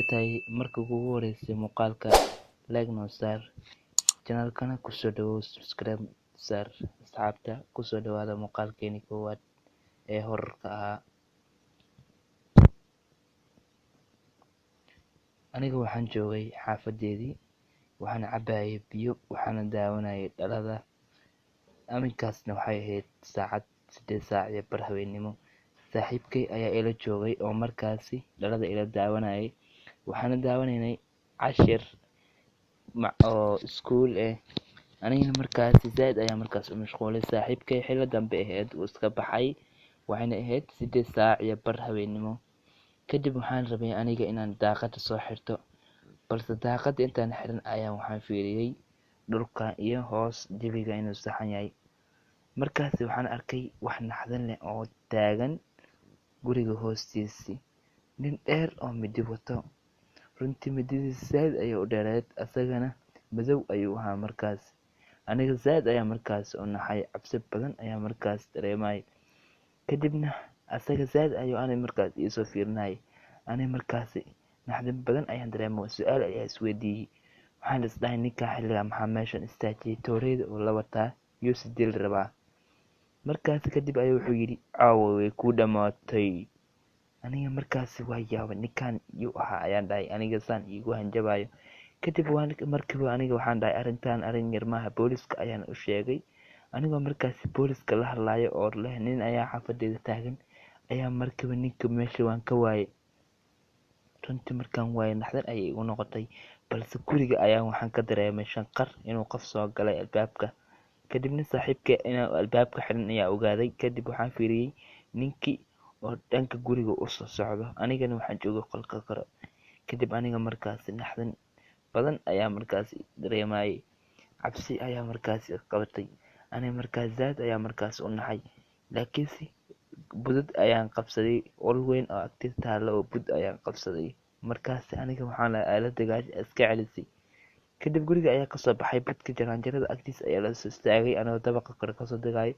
haday tahay marka ugu horeysay muuqaalka like noo saar channelkana ku soo dhawow subscribe saar asxaabta ku soo dhawaada muuqaalkeeni koowaad ee horarka ahaa. Aniga waxaan joogay xaafadeedii, waxaan cabaayay biyo, waxaan daawanayay dhalada. Aminkaasna waxay ahayd saacad 8 saac iyo bar habeenimo. Saaxiibkay ayaa ila joogay oo markaasi dhalada ila daawanayay. Waxaan daawanaynay cashir oo school anigana markaasi zaid ayaa markaas u mashquulay. Saaxiibkay xilli dambe ahayd uu iska baxay, waxayna ahayd 8 saac iyo bar habeenimo. Kadib waxaan rabay aniga inaan daaqada soo xirto, balse daaqada intaan xiran ayaan waxaan fiiriyay dhulka iyo hoos jawiga inuu saxan yahay. Markaasi waxaan arkay wax naxdin leh oo taagan guriga hoostiisa, nin dheer oo midi wato. Runtii mididiisa zaid ayay u dheereed, asagana madow ayuu ahaa markaas. Aniga zaid ayaa markaas u naxay, cabsi badan ayaa markaas dareemay. Kadibna asaga zaid ayuu markaas isoo fiirinayay. Ani markaasi naxdin badan ayaan dareemay. Su'aal ayaa isweydiiyay, waxaan is dhahay ninka xilliga maxaa meeshan istaajiyay tooreyda oo la wataa yuu si dil rabaa. Markaas kadib ayuu wuxuu yidhi caawa way ku dhamaatay. Aniga markaasi waa yaabay, ninkan yuu ahaa ayaan dhahay, aniga saan iigu hanjabayo. Kadib markiiba aniga waxaan dhahay arrintan arrin yar maaha, booliska ayaan u sheegay. Anigoo markaasi booliska la hadlayo oo leh nin ayaa xaafadeeda taagan, ayaa markiiba ninka meesha waan ka waayay. Runtii markaan waayay naxdin ayay igu noqotay, balse guriga ayaa waxaan ka dareemay shanqar inuu qof soo galay albaabka. Kadibna saaxiibkay inuu albaabka xiran ayaa ogaaday. Kadib waxaan fiiriyay ninkii oo dhanka guriga u soo socdo, anigana waxaan joogay qolka kore. Kadib aniga markaasi naxdin badan ayaa markaasi dareemay, cabsi ayaa markaasi qabatay. Aniga markaas zaid ayaa markaas u naxay, laakiinse budad ayaan qabsaday, ul weyn oo agtiis taalo oo bud ayaan qabsaday. Markaas aniga waxaan la dagaashay iska celisay. Kadib guriga ayaa kasoo baxay, budka jaranjarada agtiis ayaa la soo istaagay, anigoo dabaqa kore kasoo degay.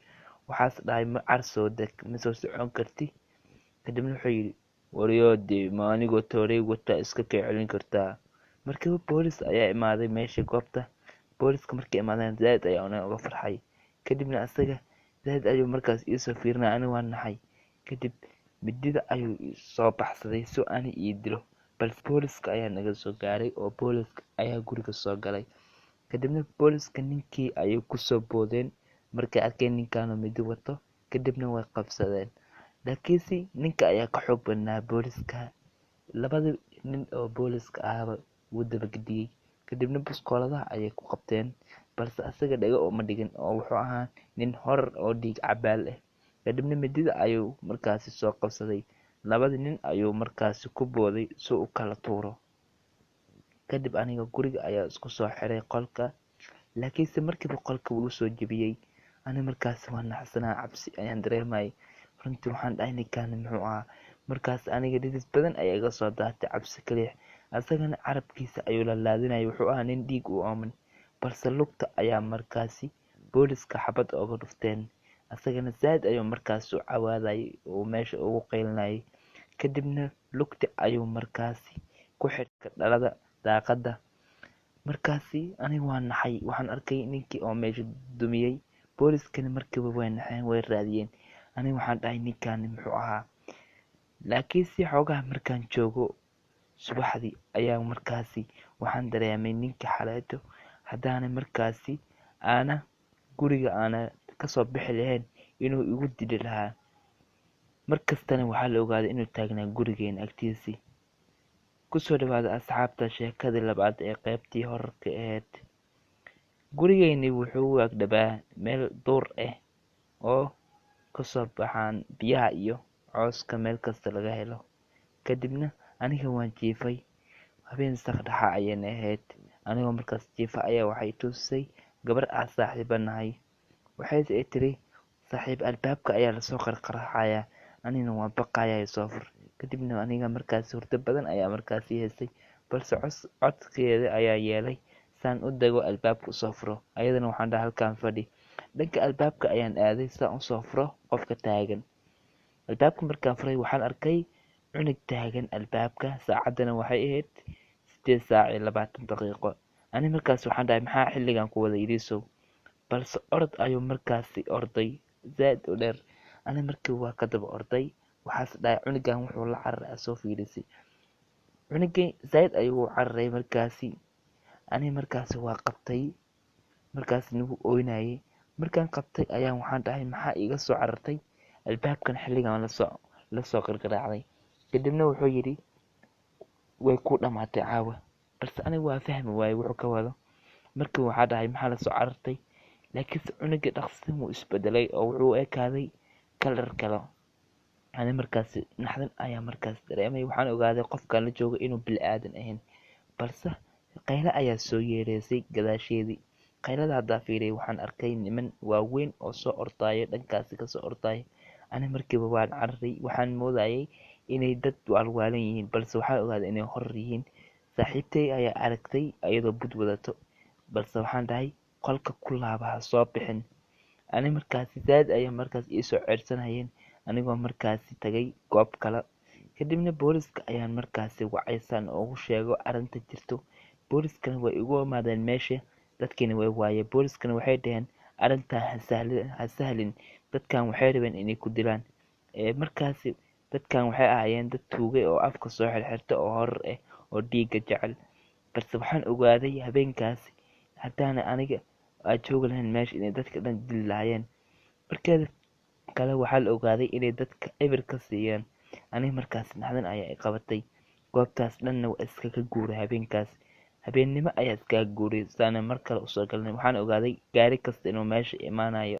Waxaas dhahay ma soo deg, ma soo socon karti. Kadibna wuxuu yidhi waryoodii ma anigoo toorey wata iska celin kartaa. Markiiba boolis ayaa imaaday meesha goobta. Booliska markay imaadeen zaid ayaa uga farxay. Kadibna asaga zaid ayuu markaas isoo fiirinay, aniga waan naxay. Kadib midida ayuu soo baxsaday si aan ii dilo, balse booliska ayaa naga soo gaaray oo booliska ayaa guriga soo galay. Kadibna booliska ninkii ayuu ku soo boodeen markay arkeen ninkan midi wato. Kadibna way qabsadeen, laakiinse ninka ayaa ka xoog badnaa booliska. Labada nin oo booliska ahaba wuu dabagediyay. Kadibna buskooladaha ayay ku qabteen, balse asaga dhago uma dhigin oo wuxuu ahaa nin horar oo dhiig cabaal ah. Kadibna midida ayuu markaasi soo qabsaday, labada nin ayuu markaasi ku booday si uu kala tuuro. Kadib aniga guriga ayaa isku soo xiray qolka, laakiinse markiiba qolka wuu soo jebiyay. Aniga markaasi waan naxsanaa, cabsi ayaan dareemay. Runtii waxaan dhahay ninkan muxuu ahaa. Markaas aniga dhidid badan ayaa iga soo daatay, cabsi kaliya. Asagana carabkiisa ayuu la laadinayay, wuxuu ahaa nin dhiig u ooman, balse lugta ayaa markaasi booliska xabad uga dhufteen. Asagana zaid ayuu markaas u cawaaday oo meesha ugu qaylinayay. Kadibna lugta ayuu markaasi ku xirtay dhalada daaqada. Markaasi aniga waan naxay, waxaan arkay ninkii oo meesha dumiyay. Booliskana markiiba way naxeen, way raadiyeen. Aniga waxaan dhahay ninkan muxuu ahaa. Laakiinse xoogaha markaan joogo subaxdii ayaa markaasi waxaan dareemay ninka xaleeto haddaana markaasi aana guriga aana kasoo bixi lahayn inuu igu dili lahaa. Markastana waxaa la ogaaday inuu taagnaa gurigeena agtiisii. Kusoo dhawaada asxaabta sheekadii labaad ee qaybtii horarka ahayd. Gurigeeni wuxuu u ag dhabaa meel duur ah oo kasoo baxaan biyaha iyo cawska meel kasta laga helo. Kadibna aniga waan jiifay, habeen saqdhaxa ayayna ahayd. Anigoo markaas jiifa ayaa waxay tusay gabar aan saaxiibo nahay. Waxay tiri saaxiib albaabka ayaa lasoo qarqaraxaya, anigana waan baqayaa soo fur. Kadibna aniga markaas hurdo badan ayaa markaas heysay, balse codkeeda ayaa yeelay saan u dago albaabka u soo furo. Ayadana waxaan dhahay halkaan fadhi. Dhanka albaabka ayaan aaday saan u soo furo qofka taagan. Albaabka markaan furay waxaan arkay cunug taagan albaabka, saacadana waxay ahayd 8:20 ani markaas waxaan dhahay maxaa xilligan ku wada Ilisow, balse orod ayuu markaasi orday zaid u dheer. Ani markii waa ka daba orday, waxaas dhahay cunugan wuxuu la cararay soo fiirisay. Cunugii zaid ayuu u cararay markaasi. Ani markaasi waa qabtay, markaas nagu ooynayay. Markaan qabtay ayaan waxaan dhahay maxaa iga soo carartay albaabkan xilligan la soo qarqaraacday. Kadibna wuxuu yidhi way ku dhamaatay caawa, balse aniga waa fahmi waayey wuxuu ka wado. Markii waxaa dhahay maxaa la soo carartay, laakiinse cunugii dhaqsin wuu isbedelay oo wuxuu u ekaaday kalar kale. Ani markaasi naxdin ayaa markaas dareemay, waxaan ogaaday qofkaan la jooga inuu bilaadan ahayn, balse qaylo ayaa soo yeereysay gadaasheedii. Qaylada haddaa fiiriyay waxaan arkay niman waaweyn oo soo ordayo dhankaasi ka soo ordayo. Ani markiiba waan cararay, waxaan moodayay inay dad waalwaalan yihiin, balse waxaan ogaaday inay horor yihiin. Saaxiibtay ayaa aragtay ayadoo bud wadato, balse waxaan dhahay qolka ku laaba ha soo bixin. Ani markaasi zaid ayaa markaas ii soo ceyrsanayeen, anigoo markaasi tagay goob kale. Kadibna booliska ayaan markaasi wacaysan ugu sheego arrinta jirto. Booliskana way igu imaadeen meesha, dadkiina way waayeen. Booliskana waxay dhaheen arrintaa ha sahlin, dadkan waxay rabeen inay ku dilaan. Markaasi dadkan waxay ahaayeen dad tuugay oo afka soo xirxirta oo horor ah oo dhiigga jecel. Balse waxaan ogaaday habeenkaasi haddaana aniga joogi lahayn meesha inay dadka dhan dili lahaayeen. Markeeda kale waxaa la ogaaday inay dadka eber ka siiyeen. Aniga markaas naxdin ayaa i qabatay, goobtaas dhanna waa iskaga guuray habeenkaas. Habeennimo ayaa iskaga guuray, saana mar kale usoo galnay. Waxaan ogaaday gaari kasta inuu meesha imaanayo.